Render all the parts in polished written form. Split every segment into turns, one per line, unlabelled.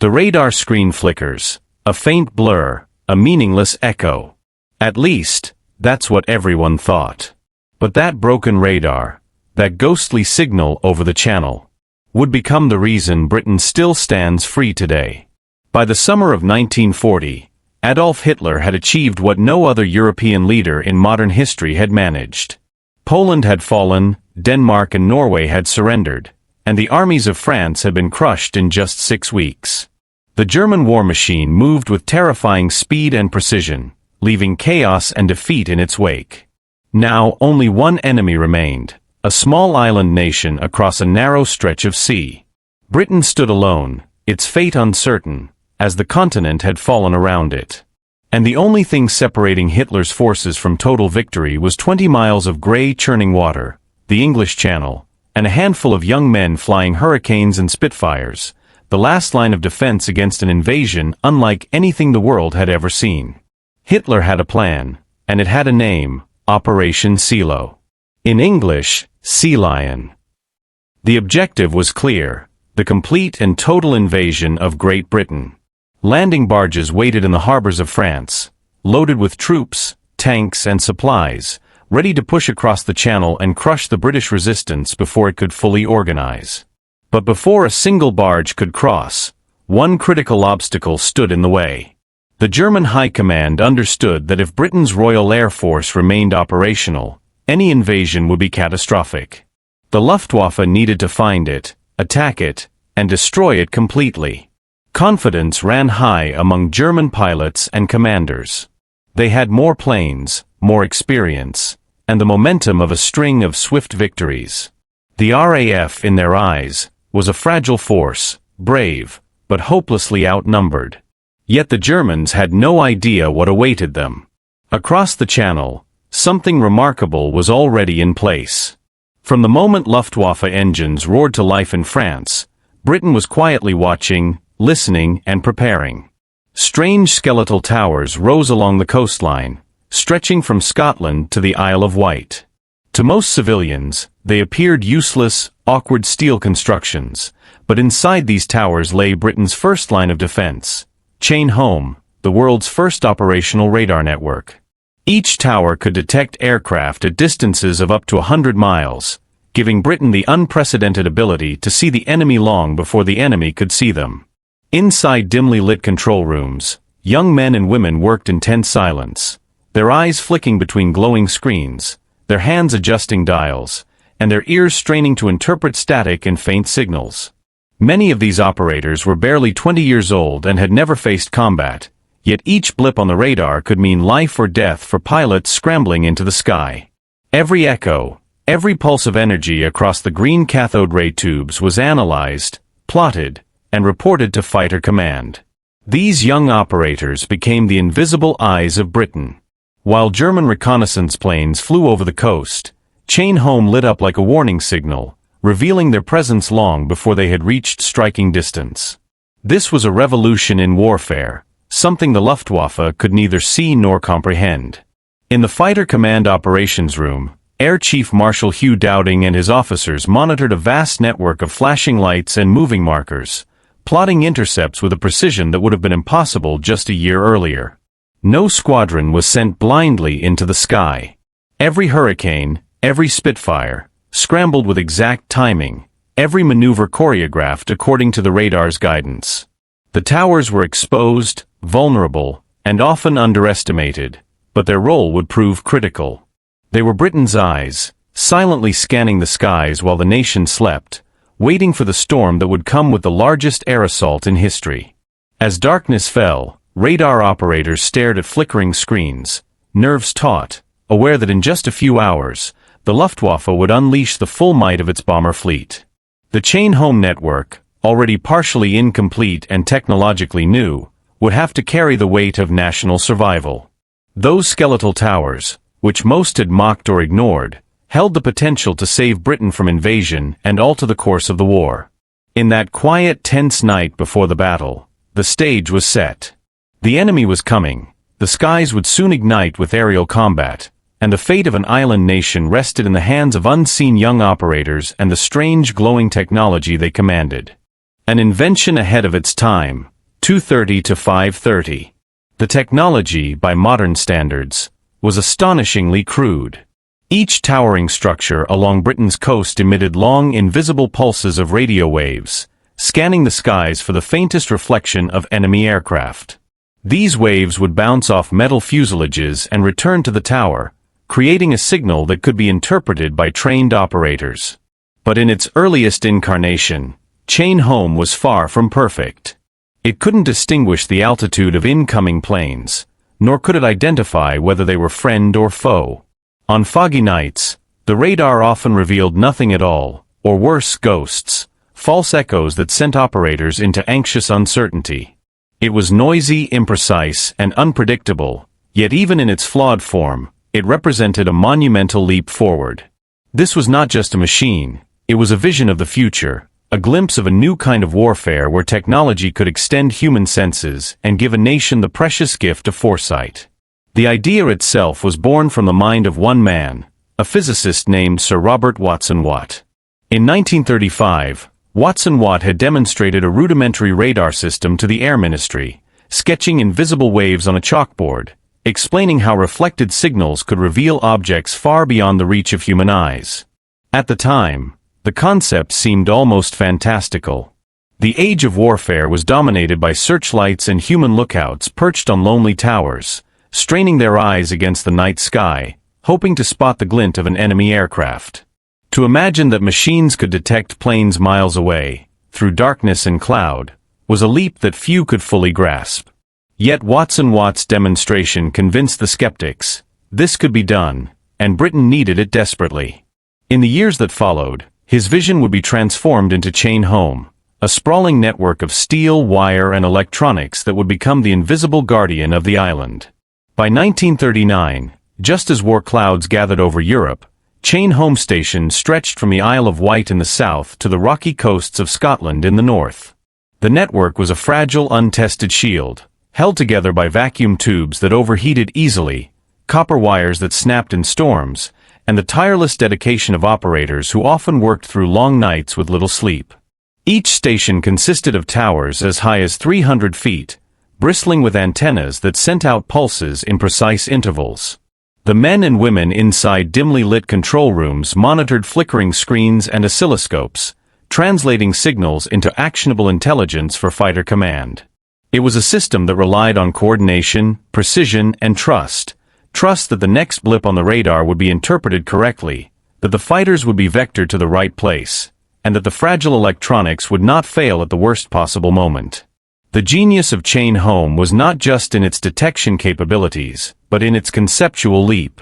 The radar screen flickers, a faint blur, a meaningless echo. At least, that's what everyone thought. But that broken radar, that ghostly signal over the channel, would become the reason Britain still stands free today. By the summer of 1940, Adolf Hitler had achieved what no other European leader in modern history had managed. Poland had fallen, Denmark and Norway had surrendered, and the armies of France had been crushed in just 6 weeks. The German war machine moved with terrifying speed and precision, leaving chaos and defeat in its wake. Now only one enemy remained, a small island nation across a narrow stretch of sea. Britain stood alone, its fate uncertain, as the continent had fallen around it. And the only thing separating Hitler's forces from total victory was 20 miles of grey churning water, the English Channel, and a handful of young men flying Hurricanes and Spitfires, the last line of defense against an invasion unlike anything the world had ever seen. Hitler had a plan, and it had a name, Operation Sealo. In English, Sea Lion. The objective was clear, the complete and total invasion of Great Britain. Landing barges waited in the harbors of France, loaded with troops, tanks and supplies, ready to push across the channel and crush the British resistance before it could fully organize. But before a single barge could cross, one critical obstacle stood in the way. The German High Command understood that if Britain's Royal Air Force remained operational, any invasion would be catastrophic. The Luftwaffe needed to find it, attack it, and destroy it completely. Confidence ran high among German pilots and commanders. They had more planes, more experience, and the momentum of a string of swift victories. The RAF, in their eyes, was a fragile force, brave, but hopelessly outnumbered. Yet the Germans had no idea what awaited them. Across the channel, something remarkable was already in place. From the moment Luftwaffe engines roared to life in France, Britain was quietly watching, listening and preparing. Strange skeletal towers rose along the coastline, stretching from Scotland to the Isle of Wight. To most civilians, they appeared useless, awkward steel constructions, but inside these towers lay Britain's first line of defense, Chain Home, the world's first operational radar network. Each tower could detect aircraft at distances of up to 100 miles, giving Britain the unprecedented ability to see the enemy long before the enemy could see them. Inside dimly lit control rooms, young men and women worked in tense silence, their eyes flicking between glowing screens, their hands adjusting dials, and their ears straining to interpret static and faint signals. Many of these operators were barely 20 years old and had never faced combat, yet each blip on the radar could mean life or death for pilots scrambling into the sky. Every echo, every pulse of energy across the green cathode ray tubes was analyzed, plotted, and reported to Fighter Command. These young operators became the invisible eyes of Britain. While German reconnaissance planes flew over the coast, Chain Home lit up like a warning signal, revealing their presence long before they had reached striking distance. This was a revolution in warfare, something the Luftwaffe could neither see nor comprehend. In the Fighter Command operations room, Air Chief Marshal Hugh Dowding and his officers monitored a vast network of flashing lights and moving markers, plotting intercepts with a precision that would have been impossible just a year earlier. No squadron was sent blindly into the sky. Every Hurricane, every Spitfire, scrambled with exact timing, every maneuver choreographed according to the radar's guidance. The towers were exposed, vulnerable, and often underestimated, but their role would prove critical. They were Britain's eyes, silently scanning the skies while the nation slept, waiting for the storm that would come with the largest air assault in history. As darkness fell, radar operators stared at flickering screens, nerves taut, aware that in just a few hours, the Luftwaffe would unleash the full might of its bomber fleet. The Chain Home network, already partially incomplete and technologically new, would have to carry the weight of national survival. Those skeletal towers, which most had mocked or ignored, held the potential to save Britain from invasion and alter the course of the war. In that quiet, tense night before the battle, the stage was set. The enemy was coming, the skies would soon ignite with aerial combat, and the fate of an island nation rested in the hands of unseen young operators and the strange glowing technology they commanded. An invention ahead of its time, 2:30 to 5:30. The technology, by modern standards, was astonishingly crude. Each towering structure along Britain's coast emitted long, invisible pulses of radio waves, scanning the skies for the faintest reflection of enemy aircraft. These waves would bounce off metal fuselages and return to the tower, creating a signal that could be interpreted by trained operators. But in its earliest incarnation, Chain Home was far from perfect. It couldn't distinguish the altitude of incoming planes, nor could it identify whether they were friend or foe. On foggy nights, the radar often revealed nothing at all, or worse, ghosts, false echoes that sent operators into anxious uncertainty. It was noisy, imprecise, and unpredictable, yet even in its flawed form, it represented a monumental leap forward. This was not just a machine, it was a vision of the future, a glimpse of a new kind of warfare where technology could extend human senses and give a nation the precious gift of foresight. The idea itself was born from the mind of one man, a physicist named Sir Robert Watson Watt. In 1935, Watson Watt had demonstrated a rudimentary radar system to the Air Ministry, sketching invisible waves on a chalkboard, explaining how reflected signals could reveal objects far beyond the reach of human eyes. At the time, the concept seemed almost fantastical. The age of warfare was dominated by searchlights and human lookouts perched on lonely towers, straining their eyes against the night sky, hoping to spot the glint of an enemy aircraft. To imagine that machines could detect planes miles away, through darkness and cloud, was a leap that few could fully grasp. Yet Watson Watt's demonstration convinced the skeptics. This could be done, and Britain needed it desperately. In the years that followed, his vision would be transformed into Chain Home, a sprawling network of steel, wire, and electronics that would become the invisible guardian of the island. By 1939, just as war clouds gathered over Europe, Chain Home Station stretched from the Isle of Wight in the south to the rocky coasts of Scotland in the north. The network was a fragile, untested shield, held together by vacuum tubes that overheated easily, copper wires that snapped in storms, and the tireless dedication of operators who often worked through long nights with little sleep. Each station consisted of towers as high as 300 feet, bristling with antennas that sent out pulses in precise intervals. The men and women inside dimly lit control rooms monitored flickering screens and oscilloscopes, translating signals into actionable intelligence for fighter command. It was a system that relied on coordination, precision, and trust that the next blip on the radar would be interpreted correctly, that the fighters would be vectored to the right place, and that the fragile electronics would not fail at the worst possible moment. The genius of Chain Home was not just in its detection capabilities, but in its conceptual leap.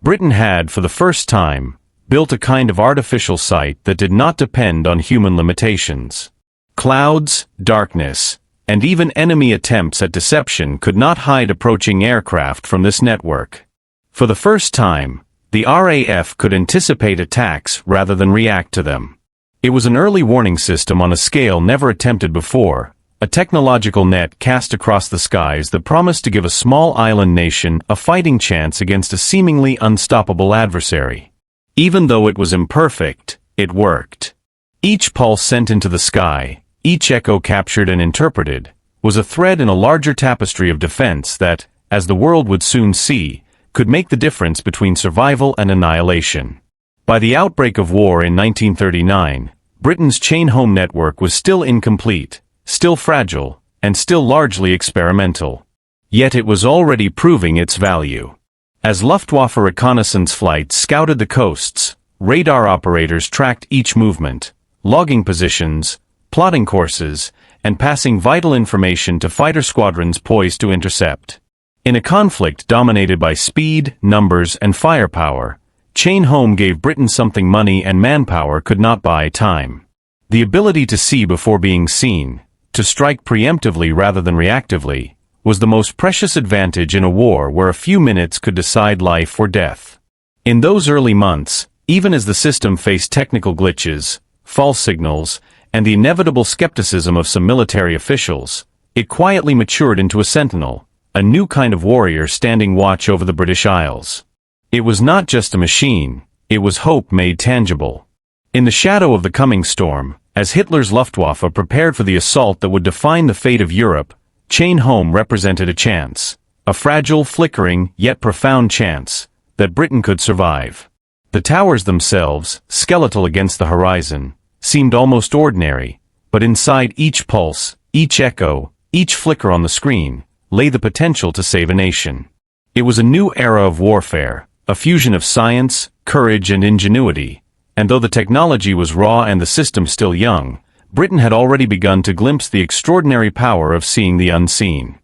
Britain had, for the first time, built a kind of artificial sight that did not depend on human limitations. Clouds, darkness, and even enemy attempts at deception could not hide approaching aircraft from this network. For the first time, the RAF could anticipate attacks rather than react to them. It was an early warning system on a scale never attempted before, a technological net cast across the skies that promised to give a small island nation a fighting chance against a seemingly unstoppable adversary. Even though it was imperfect, it worked. Each pulse sent into the sky, each echo captured and interpreted, was a thread in a larger tapestry of defense that, as the world would soon see, could make the difference between survival and annihilation. By the outbreak of war in 1939, Britain's Chain Home network was still incomplete, still fragile, and still largely experimental. Yet it was already proving its value. As Luftwaffe reconnaissance flights scouted the coasts, radar operators tracked each movement, logging positions, plotting courses, and passing vital information to fighter squadrons poised to intercept. In a conflict dominated by speed, numbers, and firepower, Chain Home gave Britain something money and manpower could not buy: time. The ability to see before being seen, to strike preemptively rather than reactively, was the most precious advantage in a war where a few minutes could decide life or death. In those early months, even as the system faced technical glitches, false signals, and the inevitable skepticism of some military officials, it quietly matured into a sentinel, a new kind of warrior standing watch over the British Isles. It was not just a machine, it was hope made tangible. In the shadow of the coming storm, as Hitler's Luftwaffe prepared for the assault that would define the fate of Europe, chain home represented a chance, a fragile, flickering, yet profound chance, that Britain could survive. The towers themselves, skeletal against the horizon, seemed almost ordinary, but inside each pulse, each echo, each flicker on the screen, lay the potential to save a nation. It was a new era of warfare, a fusion of science, courage and ingenuity, and though the technology was raw and the system still young, Britain had already begun to glimpse the extraordinary power of seeing the unseen.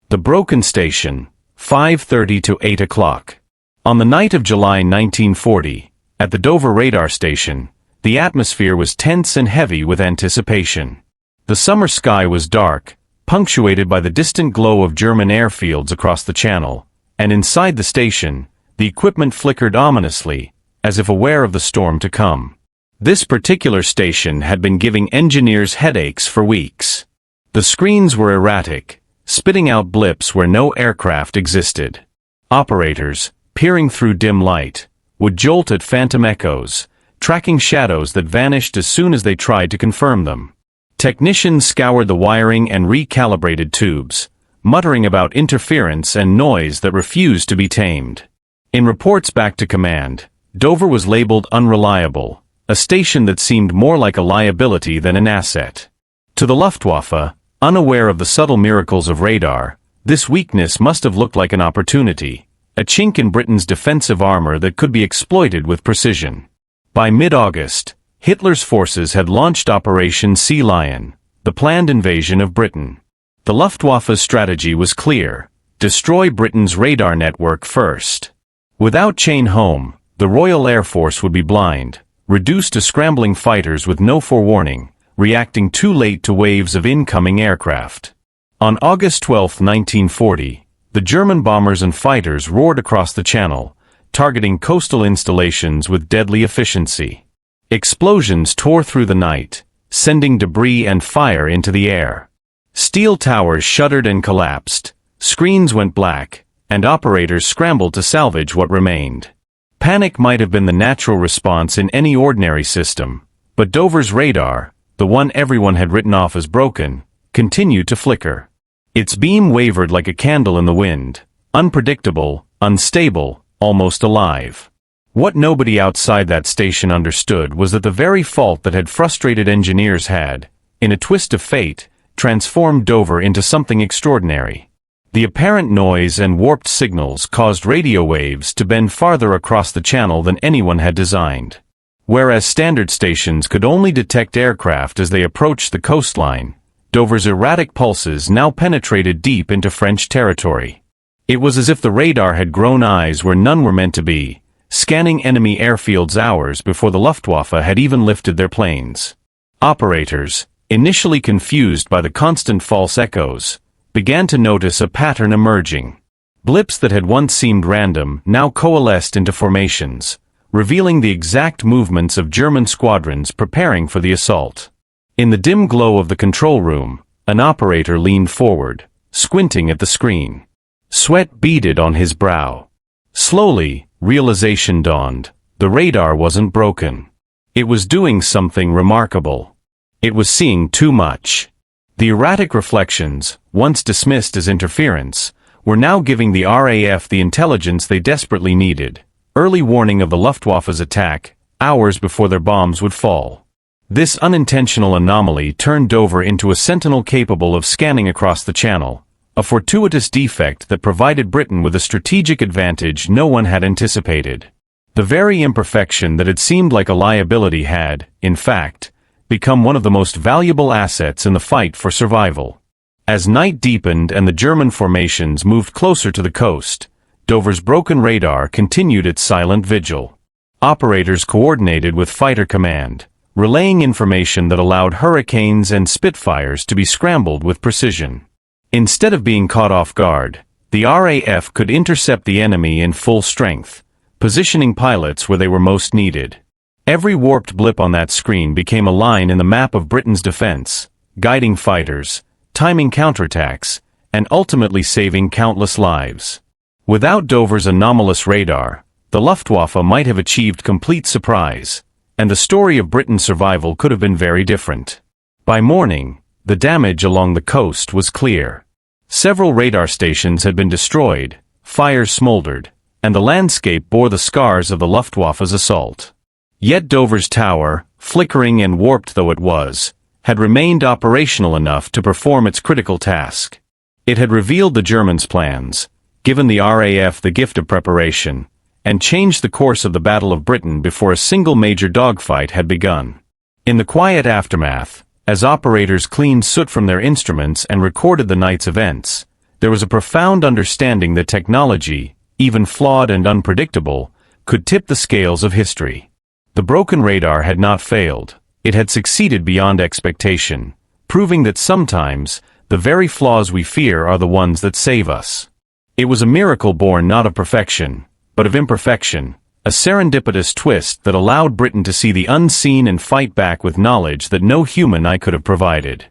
The broken station, 5:30 to 8 o'clock. On the night of July 1940, at the Dover radar station, the atmosphere was tense and heavy with anticipation. The summer sky was dark, punctuated by the distant glow of German airfields across the channel, and inside the station, the equipment flickered ominously, as if aware of the storm to come. This particular station had been giving engineers headaches for weeks. The screens were erratic, spitting out blips where no aircraft existed. Operators, peering through dim light, would jolt at phantom echoes, tracking shadows that vanished as soon as they tried to confirm them. Technicians scoured the wiring and recalibrated tubes, muttering about interference and noise that refused to be tamed. In reports back to command, Dover was labeled unreliable, a station that seemed more like a liability than an asset. To the Luftwaffe, unaware of the subtle miracles of radar, this weakness must have looked like an opportunity, a chink in Britain's defensive armor that could be exploited with precision. By mid-August, Hitler's forces had launched Operation Sea Lion, the planned invasion of Britain. The Luftwaffe's strategy was clear: destroy Britain's radar network first. Without chain home, the Royal Air Force would be blind, reduced to scrambling fighters with no forewarning, reacting too late to waves of incoming aircraft. On August 12, 1940, the German bombers and fighters roared across the Channel, targeting coastal installations with deadly efficiency. Explosions tore through the night, sending debris and fire into the air. Steel towers shuddered and collapsed, screens went black, and operators scrambled to salvage what remained. Panic might have been the natural response in any ordinary system, but Dover's radar, the one everyone had written off as broken, continued to flicker. Its beam wavered like a candle in the wind, unpredictable, unstable, almost alive. What nobody outside that station understood was that the very fault that had frustrated engineers had, in a twist of fate, transformed Dover into something extraordinary. The apparent noise and warped signals caused radio waves to bend farther across the channel than anyone had designed. Whereas standard stations could only detect aircraft as they approached the coastline, Dover's erratic pulses now penetrated deep into French territory. It was as if the radar had grown eyes where none were meant to be, scanning enemy airfields hours before the Luftwaffe had even lifted their planes. Operators, initially confused by the constant false echoes, began to notice a pattern emerging. Blips that had once seemed random now coalesced into formations, revealing the exact movements of German squadrons preparing for the assault. In the dim glow of the control room, an operator leaned forward, squinting at the screen. Sweat beaded on his brow. Slowly, realization dawned: the radar wasn't broken. It was doing something remarkable. It was seeing too much. The erratic reflections, once dismissed as interference, were now giving the RAF the intelligence they desperately needed: early warning of the Luftwaffe's attack, hours before their bombs would fall. This unintentional anomaly turned Dover into a sentinel capable of scanning across the channel, a fortuitous defect that provided Britain with a strategic advantage no one had anticipated. The very imperfection that had seemed like a liability had, in fact, become one of the most valuable assets in the fight for survival. As night deepened and the German formations moved closer to the coast, Dover's broken radar continued its silent vigil. Operators coordinated with fighter command, relaying information that allowed Hurricanes and Spitfires to be scrambled with precision. Instead of being caught off guard, the RAF could intercept the enemy in full strength, positioning pilots where they were most needed. Every warped blip on that screen became a line in the map of Britain's defense, guiding fighters, timing counterattacks, and ultimately saving countless lives. Without Dover's anomalous radar, the Luftwaffe might have achieved complete surprise, and the story of Britain's survival could have been very different. By morning, the damage along the coast was clear. Several radar stations had been destroyed, fires smoldered, and the landscape bore the scars of the Luftwaffe's assault. Yet Dover's tower, flickering and warped though it was, had remained operational enough to perform its critical task. It had revealed the Germans' plans, given the RAF the gift of preparation, and changed the course of the Battle of Britain before a single major dogfight had begun. In the quiet aftermath, as operators cleaned soot from their instruments and recorded the night's events, there was a profound understanding that technology, even flawed and unpredictable, could tip the scales of history. The broken radar had not failed. It had succeeded beyond expectation, proving that sometimes, the very flaws we fear are the ones that save us. It was a miracle born not of perfection, but of imperfection, a serendipitous twist that allowed Britain to see the unseen and fight back with knowledge that no human eye could have provided.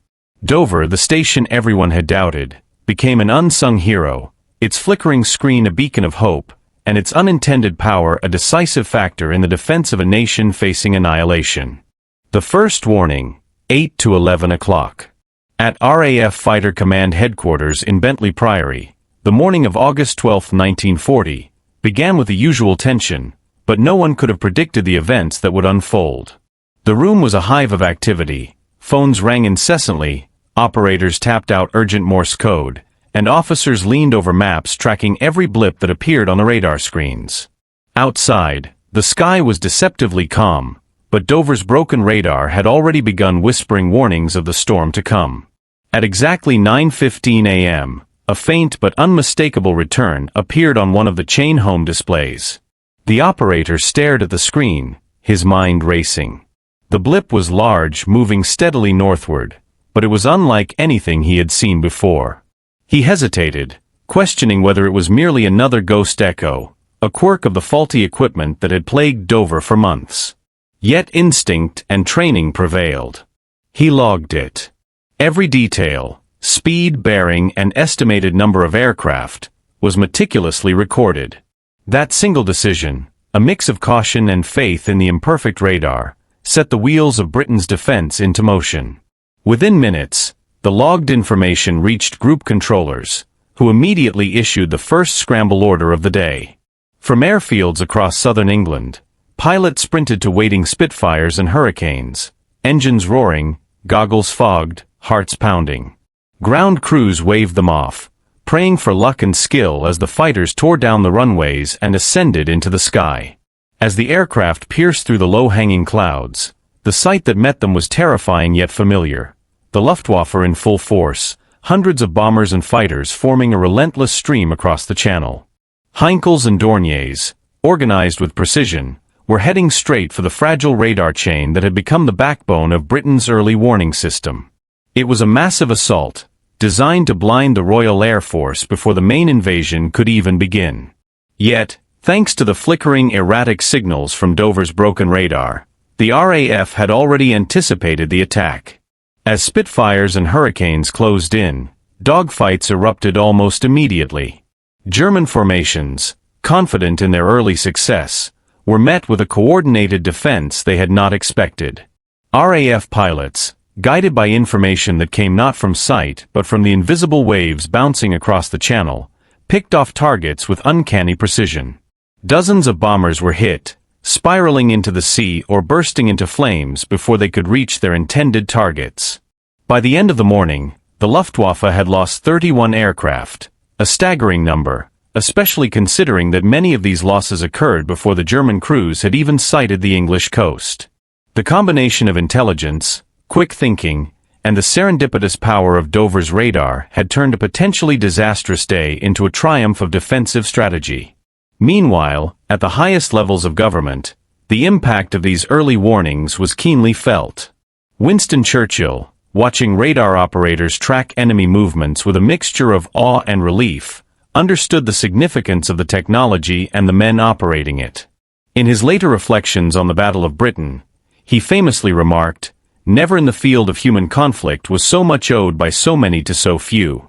Dover, the station everyone had doubted, became an unsung hero, its flickering screen a beacon of hope, and its unintended power a decisive factor in the defense of a nation facing annihilation. The first warning, 8 to 11 o'clock. At RAF Fighter Command Headquarters in Bentley Priory, the morning of August 12, 1940, began with the usual tension, but no one could have predicted the events that would unfold. The room was a hive of activity, phones rang incessantly, operators tapped out urgent Morse code, and officers leaned over maps tracking every blip that appeared on the radar screens. Outside, the sky was deceptively calm, but Dover's broken radar had already begun whispering warnings of the storm to come. At exactly 9:15 a.m., a faint but unmistakable return appeared on one of the chain home displays. The operator stared at the screen, his mind racing. The blip was large, moving steadily northward, but it was unlike anything he had seen before. He hesitated, questioning whether it was merely another ghost echo, a quirk of the faulty equipment that had plagued Dover for months. Yet instinct and training prevailed. He logged it. Every detail, speed, bearing, and estimated number of aircraft, was meticulously recorded. That single decision, a mix of caution and faith in the imperfect radar, set the wheels of Britain's defense into motion. Within minutes, the logged information reached group controllers, who immediately issued the first scramble order of the day. From airfields across southern England, pilots sprinted to waiting Spitfires and Hurricanes, engines roaring, goggles fogged, hearts pounding. Ground crews waved them off, praying for luck and skill as the fighters tore down the runways and ascended into the sky. As the aircraft pierced through the low-hanging clouds, the sight that met them was terrifying yet familiar. The Luftwaffe in full force, hundreds of bombers and fighters forming a relentless stream across the channel. Heinkels and Dorniers, organized with precision, were heading straight for the fragile radar chain that had become the backbone of Britain's early warning system. It was a massive assault, designed to blind the Royal Air Force before the main invasion could even begin. Yet, thanks to the flickering erratic signals from Dover's broken radar, the RAF had already anticipated the attack. As Spitfires and Hurricanes closed in, dogfights erupted almost immediately. German formations, confident in their early success, were met with a coordinated defense they had not expected. RAF pilots, guided by information that came not from sight but from the invisible waves bouncing across the channel, picked off targets with uncanny precision. Dozens of bombers were hit, spiraling into the sea or bursting into flames before they could reach their intended targets. By the end of the morning, the Luftwaffe had lost 31 aircraft, a staggering number, especially considering that many of these losses occurred before the German crews had even sighted the English coast. The combination of intelligence, quick thinking, and the serendipitous power of Dover's radar had turned a potentially disastrous day into a triumph of defensive strategy. Meanwhile, at the highest levels of government, the impact of these early warnings was keenly felt. Winston Churchill, watching radar operators track enemy movements with a mixture of awe and relief, understood the significance of the technology and the men operating it. In his later reflections on the Battle of Britain, he famously remarked, "Never in the field of human conflict was so much owed by so many to so few."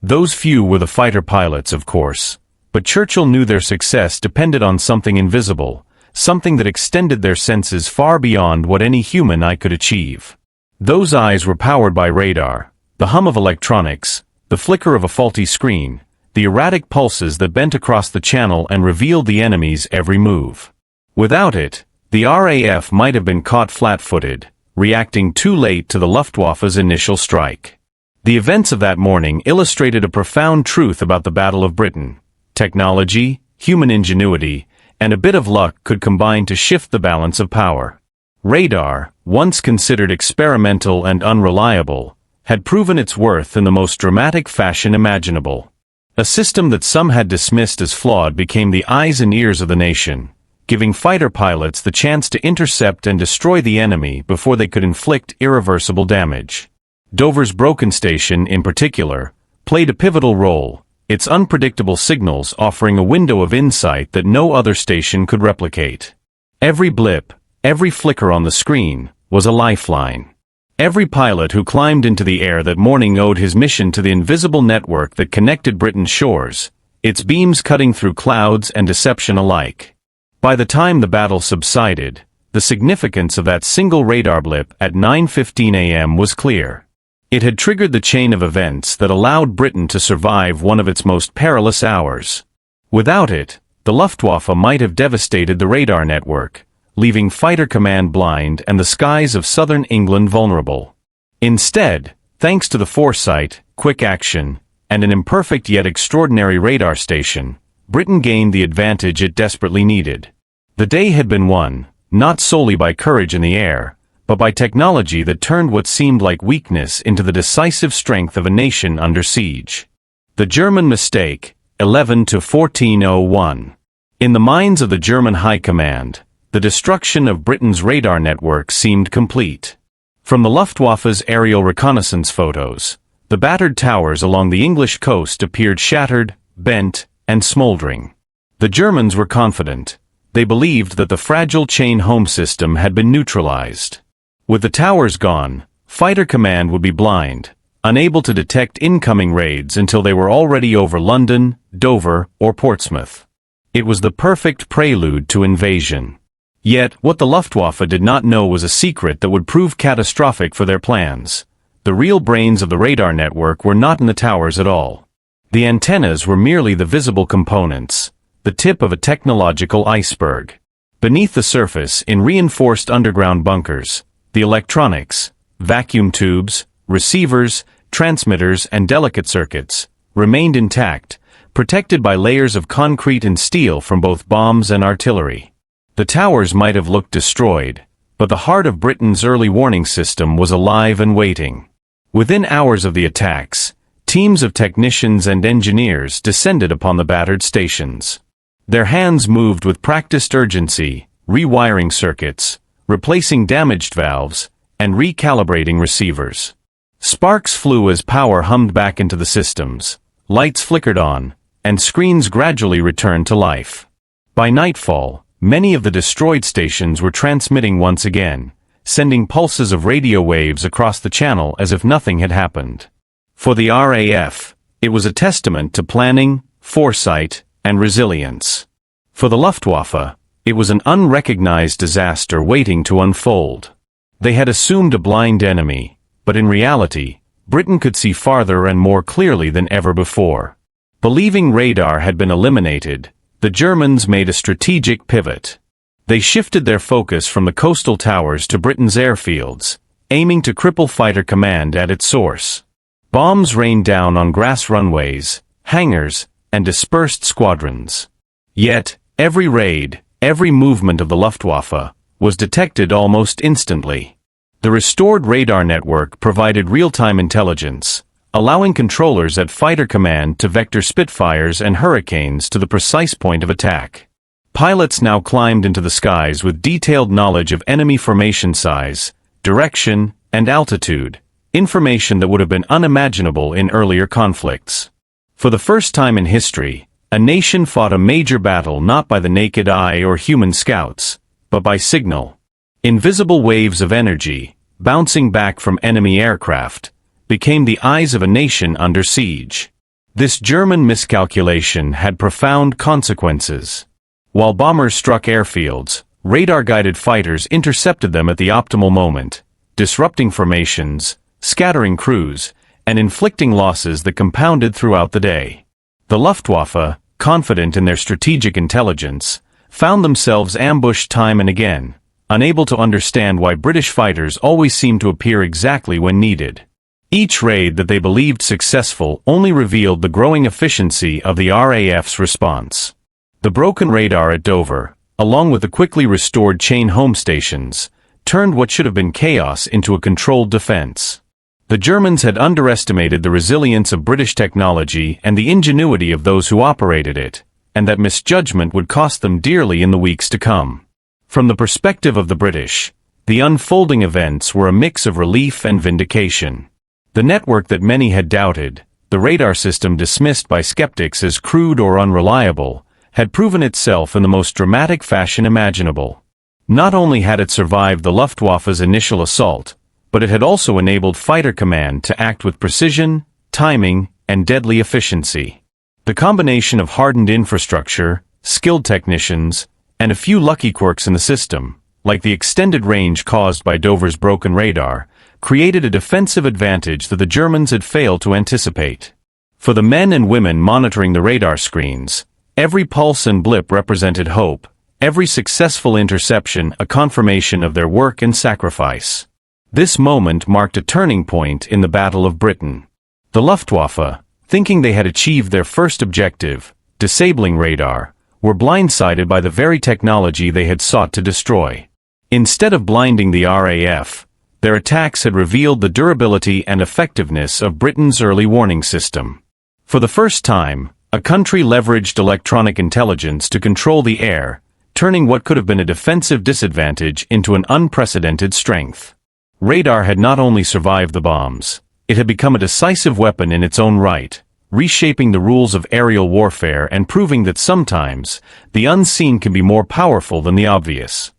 Those few were the fighter pilots, of course, but Churchill knew their success depended on something invisible, something that extended their senses far beyond what any human eye could achieve. Those eyes were powered by radar, the hum of electronics, the flicker of a faulty screen, the erratic pulses that bent across the channel and revealed the enemy's every move. Without it, the RAF might have been caught flat-footed, reacting too late to the Luftwaffe's initial strike. The events of that morning illustrated a profound truth about the Battle of Britain. Technology, human ingenuity, and a bit of luck could combine to shift the balance of power. Radar, once considered experimental and unreliable, had proven its worth in the most dramatic fashion imaginable. A system that some had dismissed as flawed became the eyes and ears of the nation, giving fighter pilots the chance to intercept and destroy the enemy before they could inflict irreversible damage. Dover's Broken Station, in particular, played a pivotal role, its unpredictable signals offering a window of insight that no other station could replicate. Every blip, every flicker on the screen, was a lifeline. Every pilot who climbed into the air that morning owed his mission to the invisible network that connected Britain's shores, its beams cutting through clouds and deception alike. By the time the battle subsided, the significance of that single radar blip at 9:15 a.m. was clear. It had triggered the chain of events that allowed Britain to survive one of its most perilous hours. Without it, the Luftwaffe might have devastated the radar network, leaving fighter command blind and the skies of southern England vulnerable. Instead, thanks to the foresight, quick action, and an imperfect yet extraordinary radar station, Britain gained the advantage it desperately needed. The day had been won, not solely by courage in the air, but by technology that turned what seemed like weakness into the decisive strength of a nation under siege. The German mistake, 11-1401. In the minds of the German High Command, the destruction of Britain's radar network seemed complete. From the Luftwaffe's aerial reconnaissance photos, the battered towers along the English coast appeared shattered, bent, and smoldering. The Germans were confident. They believed that the fragile chain-home system had been neutralized. With the towers gone, fighter command would be blind, unable to detect incoming raids until they were already over London, Dover, or Portsmouth. It was the perfect prelude to invasion. Yet, what the Luftwaffe did not know was a secret that would prove catastrophic for their plans. The real brains of the radar network were not in the towers at all. The antennas were merely the visible components, the tip of a technological iceberg. Beneath the surface, in reinforced underground bunkers, the electronics, vacuum tubes, receivers, transmitters, and delicate circuits remained intact, protected by layers of concrete and steel from both bombs and artillery. The towers might have looked destroyed, but the heart of Britain's early warning system was alive and waiting. Within hours of the attacks, teams of technicians and engineers descended upon the battered stations. Their hands moved with practiced urgency, rewiring circuits, replacing damaged valves, and recalibrating receivers. Sparks flew as power hummed back into the systems, lights flickered on, and screens gradually returned to life. By nightfall, many of the destroyed stations were transmitting once again, sending pulses of radio waves across the channel as if nothing had happened. For the RAF, it was a testament to planning, foresight, and resilience. For the Luftwaffe, it was an unrecognized disaster waiting to unfold. They had assumed a blind enemy, but in reality, Britain could see farther and more clearly than ever before. Believing radar had been eliminated, the Germans made a strategic pivot. They shifted their focus from the coastal towers to Britain's airfields, aiming to cripple fighter command at its source. Bombs rained down on grass runways, hangars, and dispersed squadrons. Yet, every raid, every movement of the Luftwaffe, was detected almost instantly. The restored radar network provided real-time intelligence, allowing controllers at fighter command to vector Spitfires and Hurricanes to the precise point of attack. Pilots now climbed into the skies with detailed knowledge of enemy formation size, direction, and altitude, information that would have been unimaginable in earlier conflicts. For the first time in history, a nation fought a major battle not by the naked eye or human scouts, but by signal. Invisible waves of energy, bouncing back from enemy aircraft, became the eyes of a nation under siege. This German miscalculation had profound consequences. While bombers struck airfields, radar-guided fighters intercepted them at the optimal moment, disrupting formations, scattering crews, and inflicting losses that compounded throughout the day. The Luftwaffe, confident in their strategic intelligence, found themselves ambushed time and again, unable to understand why British fighters always seemed to appear exactly when needed. Each raid that they believed successful only revealed the growing efficiency of the RAF's response. The broken radar at Dover, along with the quickly restored chain home stations, turned what should have been chaos into a controlled defense. The Germans had underestimated the resilience of British technology and the ingenuity of those who operated it, and that misjudgment would cost them dearly in the weeks to come. From the perspective of the British, the unfolding events were a mix of relief and vindication. The network that many had doubted, the radar system dismissed by skeptics as crude or unreliable, had proven itself in the most dramatic fashion imaginable. Not only had it survived the Luftwaffe's initial assault, but it had also enabled Fighter Command to act with precision, timing, and deadly efficiency. The combination of hardened infrastructure, skilled technicians, and a few lucky quirks in the system, like the extended range caused by Dover's broken radar, created a defensive advantage that the Germans had failed to anticipate. For the men and women monitoring the radar screens, every pulse and blip represented hope, every successful interception a confirmation of their work and sacrifice. This moment marked a turning point in the Battle of Britain. The Luftwaffe, thinking they had achieved their first objective, disabling radar, were blindsided by the very technology they had sought to destroy. Instead of blinding the RAF, their attacks had revealed the durability and effectiveness of Britain's early warning system. For the first time, a country leveraged electronic intelligence to control the air, turning what could have been a defensive disadvantage into an unprecedented strength. Radar had not only survived the bombs, it had become a decisive weapon in its own right, reshaping the rules of aerial warfare and proving that sometimes, the unseen can be more powerful than the obvious.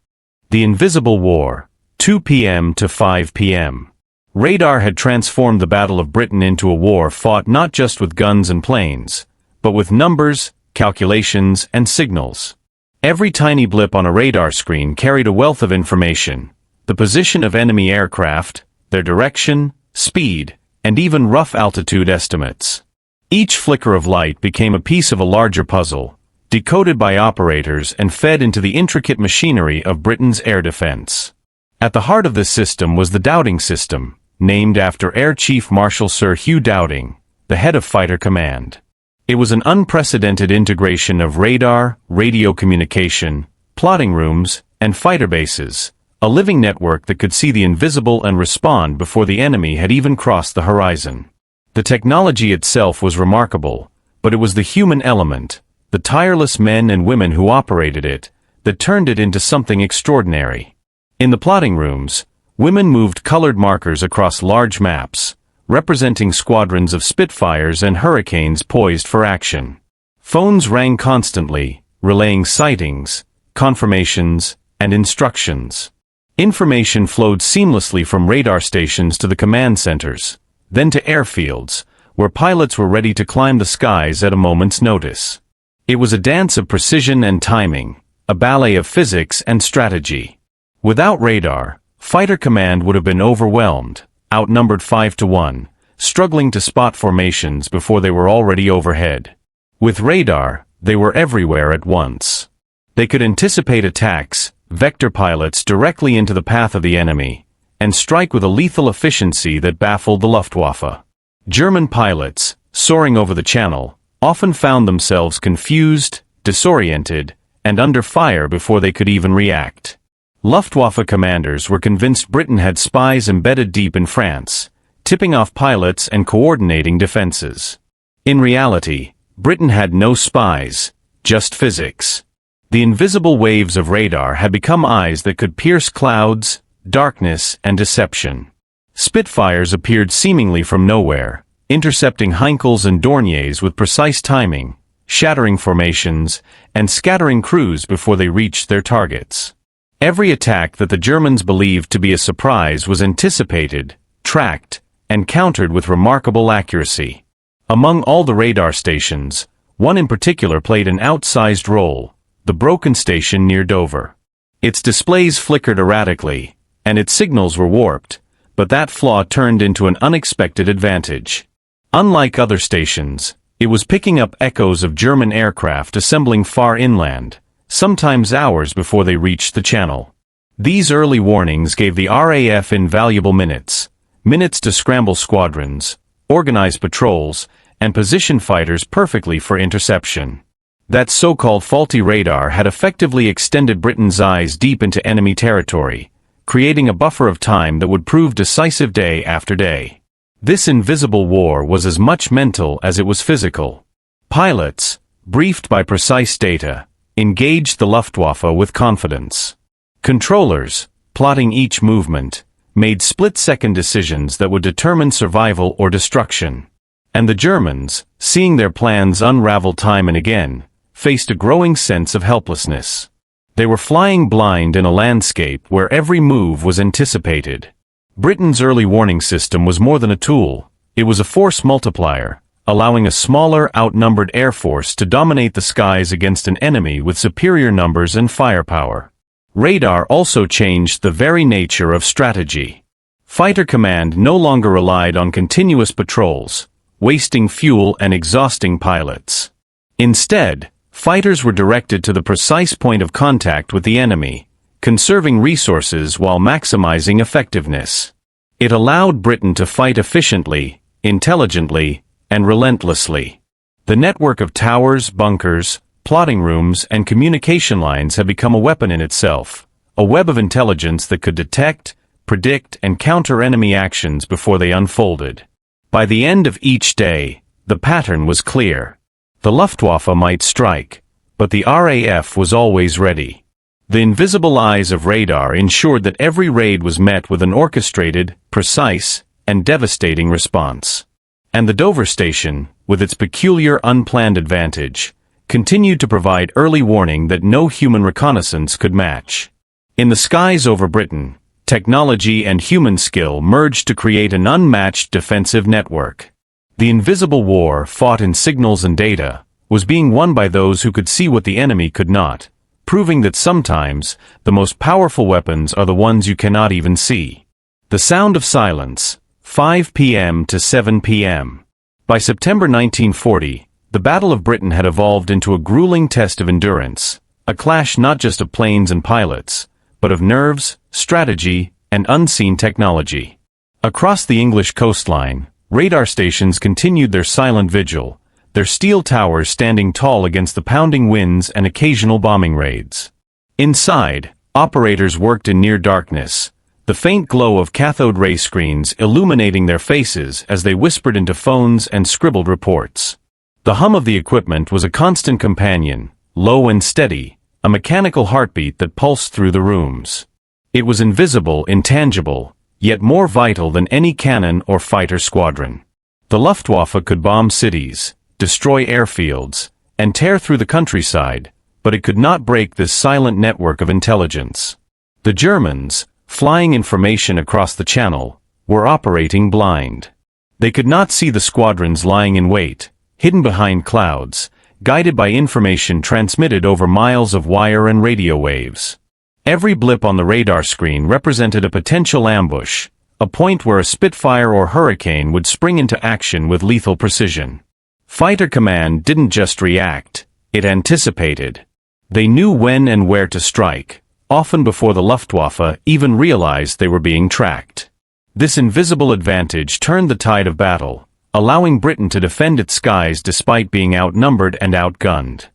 The Invisible War, 2 p.m. to 5 p.m. Radar had transformed the Battle of Britain into a war fought not just with guns and planes, but with numbers, calculations, and signals. Every tiny blip on a radar screen carried a wealth of information, the position of enemy aircraft, their direction, speed, and even rough altitude estimates. Each flicker of light became a piece of a larger puzzle, decoded by operators and fed into the intricate machinery of Britain's air defense. At the heart of this system was the Dowding system, named after Air Chief Marshal Sir Hugh Dowding, the head of Fighter Command. It was an unprecedented integration of radar, radio communication, plotting rooms, and fighter bases, a living network that could see the invisible and respond before the enemy had even crossed the horizon. The technology itself was remarkable, but it was the human element, the tireless men and women who operated it, that turned it into something extraordinary. In the plotting rooms, women moved colored markers across large maps, representing squadrons of Spitfires and Hurricanes poised for action. Phones rang constantly, relaying sightings, confirmations, and instructions. Information flowed seamlessly from radar stations to the command centers, then to airfields, where pilots were ready to climb the skies at a moment's notice. It was a dance of precision and timing, a ballet of physics and strategy. Without radar, Fighter Command would have been overwhelmed, outnumbered 5-1, struggling to spot formations before they were already overhead. With radar, they were everywhere at once. They could anticipate attacks, vector pilots directly into the path of the enemy, and strike with a lethal efficiency that baffled the Luftwaffe. German pilots, soaring over the Channel, often found themselves confused, disoriented, and under fire before they could even react. Luftwaffe commanders were convinced Britain had spies embedded deep in France, tipping off pilots and coordinating defenses. In reality, Britain had no spies, just physics. The invisible waves of radar had become eyes that could pierce clouds, darkness, and deception. Spitfires appeared seemingly from nowhere, intercepting Heinkels and Dorniers with precise timing, shattering formations, and scattering crews before they reached their targets. Every attack that the Germans believed to be a surprise was anticipated, tracked, and countered with remarkable accuracy. Among all the radar stations, one in particular played an outsized role, the broken station near Dover. Its displays flickered erratically, and its signals were warped, but that flaw turned into an unexpected advantage. Unlike other stations, it was picking up echoes of German aircraft assembling far inland, sometimes hours before they reached the channel. These early warnings gave the RAF invaluable minutes to scramble squadrons, organize patrols, and position fighters perfectly for interception. That so-called faulty radar had effectively extended Britain's eyes deep into enemy territory, creating a buffer of time that would prove decisive day after day. This invisible war was as much mental as it was physical. Pilots, briefed by precise data, engaged the Luftwaffe with confidence. Controllers, plotting each movement, made split-second decisions that would determine survival or destruction. And the Germans, seeing their plans unravel time and again, faced a growing sense of helplessness. They were flying blind in a landscape where every move was anticipated. Britain's early warning system was more than a tool, it was a force multiplier, allowing a smaller, outnumbered air force to dominate the skies against an enemy with superior numbers and firepower. Radar also changed the very nature of strategy. Fighter command no longer relied on continuous patrols, wasting fuel and exhausting pilots. Instead, fighters were directed to the precise point of contact with the enemy, conserving resources while maximizing effectiveness. It allowed Britain to fight efficiently, intelligently, and relentlessly. The network of towers, bunkers, plotting rooms, and communication lines had become a weapon in itself, a web of intelligence that could detect, predict, and counter enemy actions before they unfolded. By the end of each day, the pattern was clear. The Luftwaffe might strike, but the RAF was always ready. The invisible eyes of radar ensured that every raid was met with an orchestrated, precise, and devastating response. And the Dover station, with its peculiar unplanned advantage, continued to provide early warning that no human reconnaissance could match. In the skies over Britain, technology and human skill merged to create an unmatched defensive network. The invisible war, fought in signals and data, was being won by those who could see what the enemy could not, proving that sometimes, the most powerful weapons are the ones you cannot even see. The sound of silence, 5 p.m. to 7 p.m. By September 1940, the Battle of Britain had evolved into a grueling test of endurance, a clash not just of planes and pilots, but of nerves, strategy, and unseen technology. Across the English coastline, radar stations continued their silent vigil, their steel towers standing tall against the pounding winds and occasional bombing raids. Inside, operators worked in near darkness, the faint glow of cathode ray screens illuminating their faces as they whispered into phones and scribbled reports. The hum of the equipment was a constant companion, low and steady, a mechanical heartbeat that pulsed through the rooms. It was invisible, intangible, yet more vital than any cannon or fighter squadron. The Luftwaffe could bomb cities, destroy airfields, and tear through the countryside, but it could not break this silent network of intelligence. The Germans, flying information across the channel, were operating blind. They could not see the squadrons lying in wait, hidden behind clouds, guided by information transmitted over miles of wire and radio waves. Every blip on the radar screen represented a potential ambush, a point where a Spitfire or Hurricane would spring into action with lethal precision. Fighter command didn't just react, it anticipated. They knew when and where to strike, often before the Luftwaffe even realized they were being tracked. This invisible advantage turned the tide of battle, allowing Britain to defend its skies despite being outnumbered and outgunned.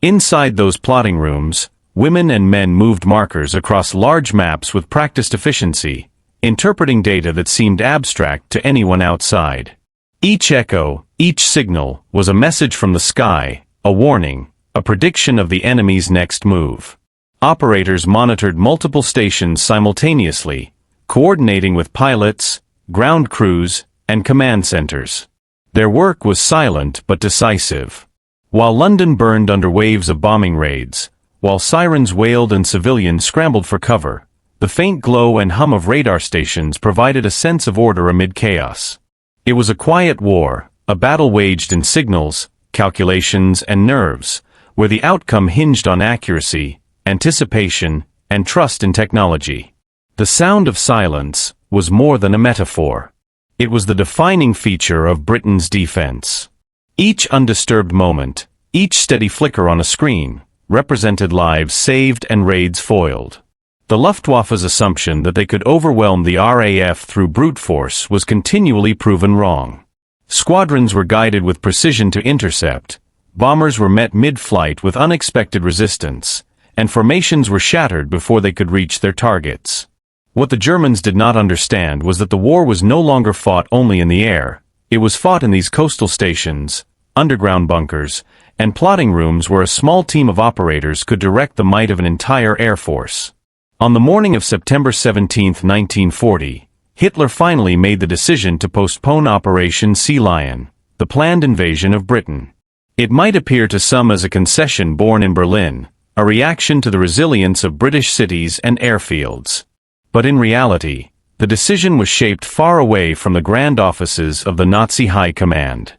Inside those plotting rooms, women and men moved markers across large maps with practiced efficiency, interpreting data that seemed abstract to anyone outside. Each echo, each signal, was a message from the sky, a warning, a prediction of the enemy's next move. Operators monitored multiple stations simultaneously, coordinating with pilots, ground crews, and command centers. Their work was silent but decisive. While London burned under waves of bombing raids, while sirens wailed and civilians scrambled for cover, the faint glow and hum of radar stations provided a sense of order amid chaos. It was a quiet war, a battle waged in signals, calculations, and nerves, where the outcome hinged on accuracy, anticipation, and trust in technology. The sound of silence, was more than a metaphor. It was the defining feature of Britain's defense. Each undisturbed moment, each steady flicker on a screen, represented lives saved and raids foiled. The Luftwaffe's assumption that they could overwhelm the RAF through brute force was continually proven wrong. Squadrons were guided with precision to intercept, bombers were met mid-flight with unexpected resistance, and formations were shattered before they could reach their targets. What the Germans did not understand was that the war was no longer fought only in the air, it was fought in these coastal stations, underground bunkers, and plotting rooms where a small team of operators could direct the might of an entire air force. On the morning of September 17, 1940, Hitler finally made the decision to postpone Operation Sea Lion, the planned invasion of Britain. It might appear to some as a concession born in Berlin, a reaction to the resilience of British cities and airfields. But in reality, the decision was shaped far away from the grand offices of the Nazi High Command.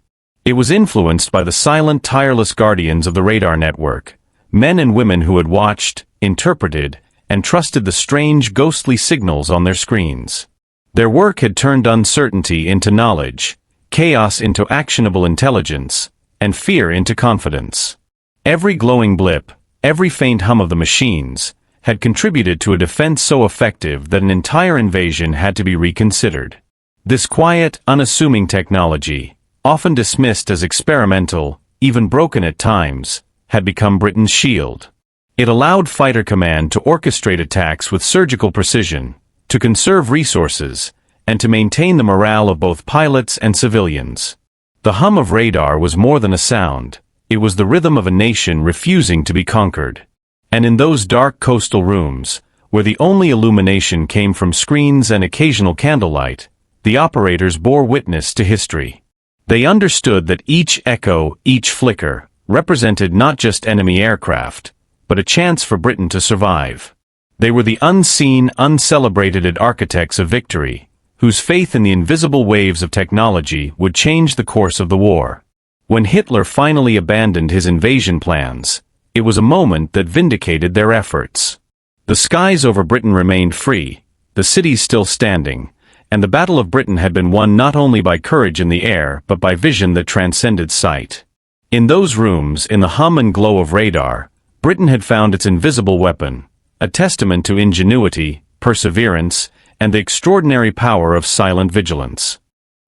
It was influenced by the silent, tireless guardians of the radar network, men and women who had watched, interpreted, and trusted the strange, ghostly signals on their screens. Their work had turned uncertainty into knowledge, chaos into actionable intelligence, and fear into confidence. Every glowing blip, every faint hum of the machines, had contributed to a defense so effective that an entire invasion had to be reconsidered. This quiet, unassuming technology, often dismissed as experimental, even broken at times, had become Britain's shield. It allowed Fighter Command to orchestrate attacks with surgical precision, to conserve resources, and to maintain the morale of both pilots and civilians. The hum of radar was more than a sound, it was the rhythm of a nation refusing to be conquered. And in those dark coastal rooms, where the only illumination came from screens and occasional candlelight, the operators bore witness to history. They understood that each echo, each flicker, represented not just enemy aircraft, but a chance for Britain to survive. They were the unseen, uncelebrated architects of victory, whose faith in the invisible waves of technology would change the course of the war. When Hitler finally abandoned his invasion plans, it was a moment that vindicated their efforts. The skies over Britain remained free, the cities still standing, and the Battle of Britain had been won not only by courage in the air but by vision that transcended sight. In those rooms, in the hum and glow of radar, Britain had found its invisible weapon, a testament to ingenuity, perseverance, and the extraordinary power of silent vigilance.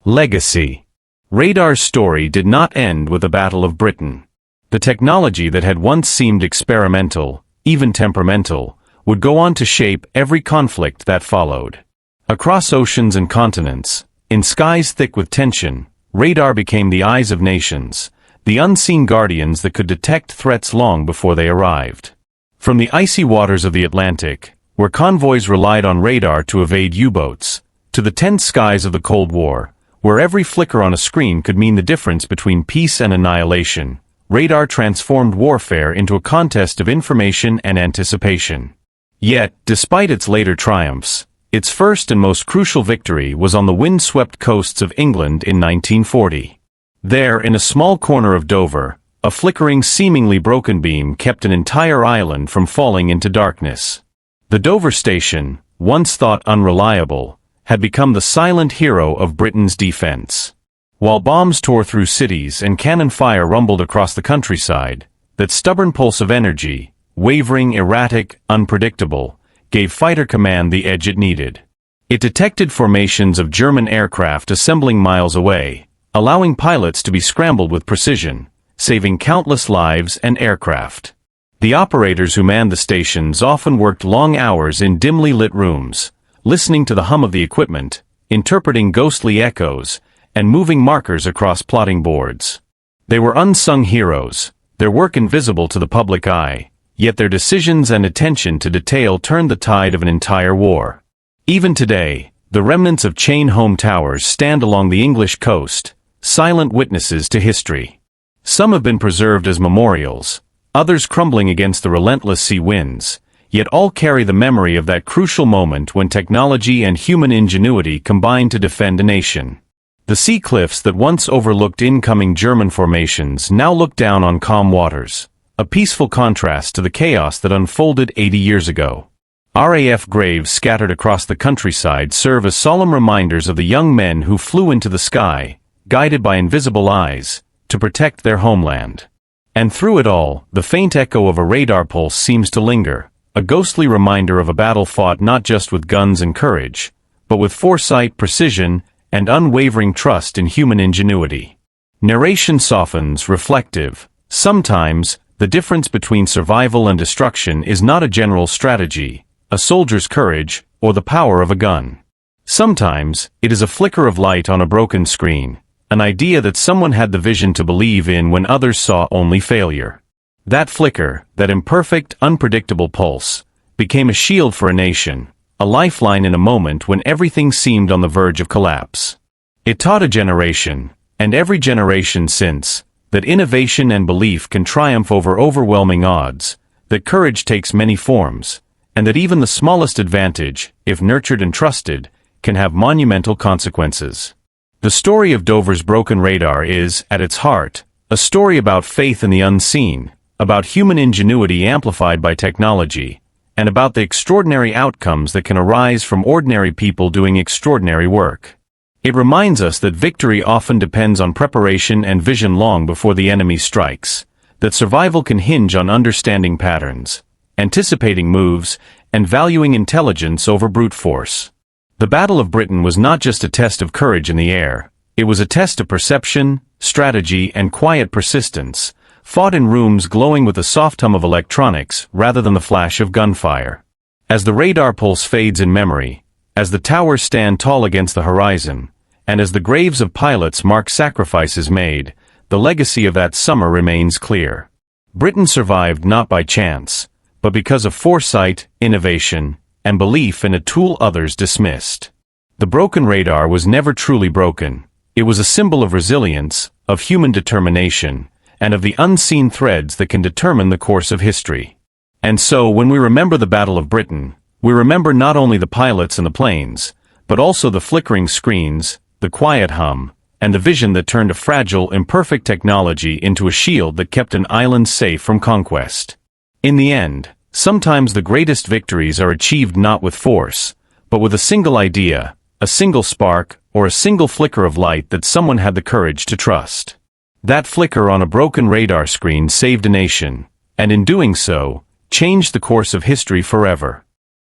Legacy. Radar's story did not end with the Battle of Britain. The technology that had once seemed experimental, even temperamental, would go on to shape every conflict that followed. Across oceans and continents, in skies thick with tension, radar became the eyes of nations, the unseen guardians that could detect threats long before they arrived. From the icy waters of the Atlantic, where convoys relied on radar to evade U-boats, to the tense skies of the Cold War, where every flicker on a screen could mean the difference between peace and annihilation, radar transformed warfare into a contest of information and anticipation. Yet, despite its later triumphs, its first and most crucial victory was on the wind-swept coasts of England in 1940. There, in a small corner of Dover, a flickering, seemingly broken beam kept an entire island from falling into darkness. The Dover station, once thought unreliable, had become the silent hero of Britain's defense. While bombs tore through cities and cannon fire rumbled across the countryside, that stubborn pulse of energy, wavering, erratic, unpredictable, gave Fighter Command the edge it needed. It detected formations of German aircraft assembling miles away, allowing pilots to be scrambled with precision, saving countless lives and aircraft. The operators who manned the stations often worked long hours in dimly lit rooms, listening to the hum of the equipment, interpreting ghostly echoes, and moving markers across plotting boards. They were unsung heroes, their work invisible to the public eye, yet their decisions and attention to detail turned the tide of an entire war. Even today, the remnants of chain home towers stand along the English coast, silent witnesses to history. Some have been preserved as memorials, others crumbling against the relentless sea winds, yet all carry the memory of that crucial moment when technology and human ingenuity combined to defend a nation. The sea cliffs that once overlooked incoming German formations now look down on calm waters, a peaceful contrast to the chaos that unfolded 80 years ago. RAF graves scattered across the countryside serve as solemn reminders of the young men who flew into the sky, guided by invisible eyes, to protect their homeland. And through it all, the faint echo of a radar pulse seems to linger, a ghostly reminder of a battle fought not just with guns and courage, but with foresight, precision, and unwavering trust in human ingenuity. Narration softens, reflective. Sometimes, the difference between survival and destruction is not a general strategy, a soldier's courage, or the power of a gun. Sometimes, it is a flicker of light on a broken screen, an idea that someone had the vision to believe in when others saw only failure. That flicker, that imperfect, unpredictable pulse, became a shield for a nation, a lifeline in a moment when everything seemed on the verge of collapse. It taught a generation, and every generation since, that innovation and belief can triumph over overwhelming odds, that courage takes many forms, and that even the smallest advantage, if nurtured and trusted, can have monumental consequences. The story of Dover's broken radar is, at its heart, a story about faith in the unseen, about human ingenuity amplified by technology, and about the extraordinary outcomes that can arise from ordinary people doing extraordinary work. It reminds us that victory often depends on preparation and vision long before the enemy strikes, that survival can hinge on understanding patterns, anticipating moves, and valuing intelligence over brute force. The Battle of Britain was not just a test of courage in the air, it was a test of perception, strategy, and quiet persistence, fought in rooms glowing with the soft hum of electronics rather than the flash of gunfire. As the radar pulse fades in memory, as the towers stand tall against the horizon, and as the graves of pilots mark sacrifices made, the legacy of that summer remains clear. Britain survived not by chance, but because of foresight, innovation, and belief in a tool others dismissed. The broken radar was never truly broken. It was a symbol of resilience, of human determination, and of the unseen threads that can determine the course of history. And so, when we remember the Battle of Britain, we remember not only the pilots and the planes, but also the flickering screens, the quiet hum, and the vision that turned a fragile, imperfect technology into a shield that kept an island safe from conquest. In the end, sometimes the greatest victories are achieved not with force, but with a single idea, a single spark, or a single flicker of light that someone had the courage to trust. That flicker on a broken radar screen saved a nation, and in doing so, changed the course of history forever.